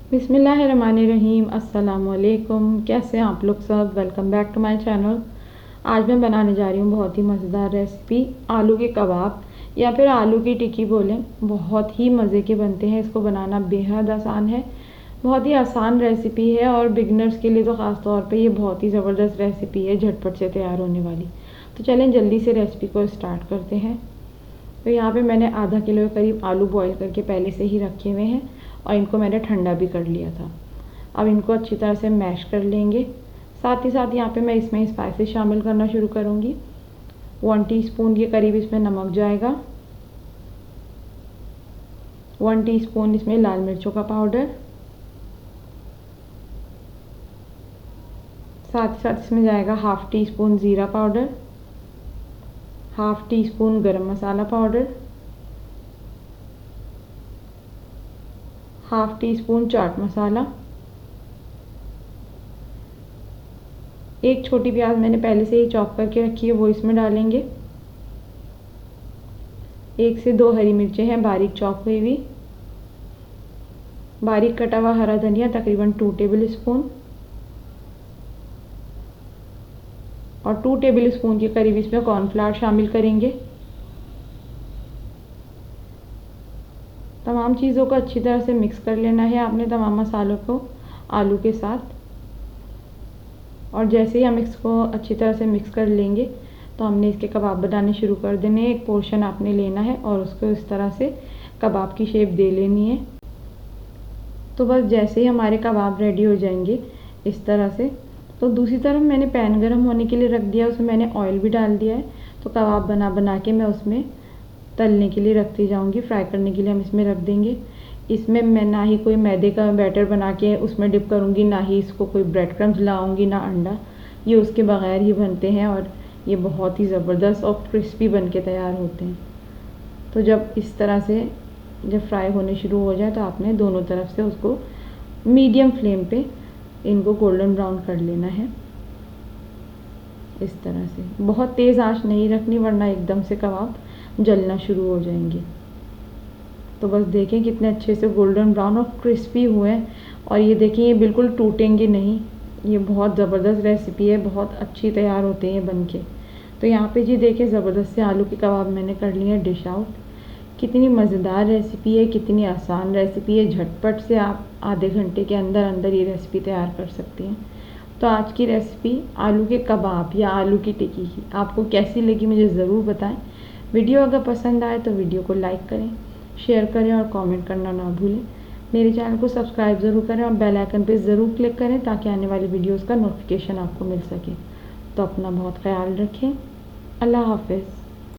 बिस्मिल्लाहिर्रहमानिर्रहीम। अस्सलामुअलैकुम। कैसे हैं आप लोग सब? Welcome back to my channel. आज मैं बनाने जा रही हूँ बहुत ही मज़ेदार रेसिपी, आलू के कबाब या फिर आलू की टिक्की बोलें। बहुत ही मज़े के बनते हैं। इसको बनाना बेहद आसान है, बहुत ही आसान रेसिपी है और बिगनर्स के लिए तो ख़ास तौर पे ये बहुत ही ज़बरदस्त रेसिपी है, झटपट से तैयार होने वाली। तो चलें जल्दी से रेसिपी को स्टार्ट करते हैं। तो यहाँ पे मैंने आधा किलो के करीब आलू बॉईल करके पहले से ही रखे हुए हैं और इनको मैंने ठंडा भी कर लिया था। अब इनको अच्छी तरह से मैश कर लेंगे। साथ ही साथ यहाँ पे मैं इसमें स्पाइसेस शामिल करना शुरू करूँगी। 1 टीस्पून के करीब इसमें नमक जाएगा, 1 टीस्पून इसमें लाल मिर्चों का पाउडर, साथ ही साथ इसमें जाएगा 1/2 टीस्पून ज़ीरा पाउडर, 1/2 टीस्पून गरम मसाला पाउडर, 1/2 टीस्पून चाट मसाला। एक छोटी प्याज मैंने पहले से ही चॉप करके रखी है, वो इसमें डालेंगे। 1 से 2 हरी मिर्चें हैं बारीक चॉप हुई हुई, बारीक कटा हुआ हरा धनिया तकरीबन 2 टेबल स्पून और 2 टेबल स्पून के करीब इसमें कॉर्नफ्लावर शामिल करेंगे। तमाम चीज़ों को अच्छी तरह से मिक्स कर लेना है आपने, तमाम मसालों को आलू के साथ। और जैसे ही हम इसको अच्छी तरह से मिक्स कर लेंगे तो हमने इसके कबाब बनाने शुरू कर देने हैं। एक पोर्शन आपने लेना है और उसको इस तरह से कबाब की शेप दे लेनी है। तो बस जैसे ही हमारे कबाब रेडी हो जाएंगे इस तरह से, तो दूसरी तरफ मैंने पैन गर्म होने के लिए रख दिया, उसमें मैंने ऑयल भी डाल दिया है। तो कबाब बना बना के मैं उसमें तलने के लिए रखती जाऊँगी, फ्राई करने के लिए हम इसमें रख देंगे। इसमें मैं ना ही कोई मैदे का बैटर बना के उसमें डिप करूँगी, ना ही इसको कोई ब्रेड क्रम्स लगाऊँगी, ना अंडा। ये उसके बगैर ही बनते हैं और ये बहुत ही ज़बरदस्त और क्रिस्पी बन के तैयार होते हैं। तो जब इस तरह से जब फ्राई होने शुरू हो जाए तो आपने दोनों तरफ से उसको मीडियम फ्लेम पे इनको गोल्डन ब्राउन कर लेना है। इस तरह से बहुत तेज़ आंच नहीं रखनी, वरना एकदम से कबाब जलना शुरू हो जाएंगे। तो बस देखें कितने अच्छे से गोल्डन ब्राउन और क्रिस्पी हुए हैं। और ये देखें ये बिल्कुल टूटेंगे नहीं। ये बहुत ज़बरदस्त रेसिपी है, बहुत अच्छी तैयार होते हैं बन के। तो यहाँ पे जी देखें ज़बरदस्त से आलू के कबाब मैंने कर लिए हैं डिश आउट। कितनी मज़ेदार रेसिपी है, कितनी आसान रेसिपी है। झटपट से आप आधे घंटे के अंदर अंदर ये रेसिपी तैयार कर सकती हैं। तो आज की रेसिपी आलू के कबाब या आलू की टिक्की की आपको कैसी लगी मुझे ज़रूर बताएं। वीडियो अगर पसंद आए तो वीडियो को लाइक करें, शेयर करें और कमेंट करना ना भूलें। मेरे चैनल को सब्सक्राइब ज़रूर करें और बेल आइकन पे ज़रूर क्लिक करें ताकि आने वाली वीडियोस का नोटिफिकेशन आपको मिल सके। तो अपना बहुत ख्याल रखें। अल्लाह हाफ़िज़।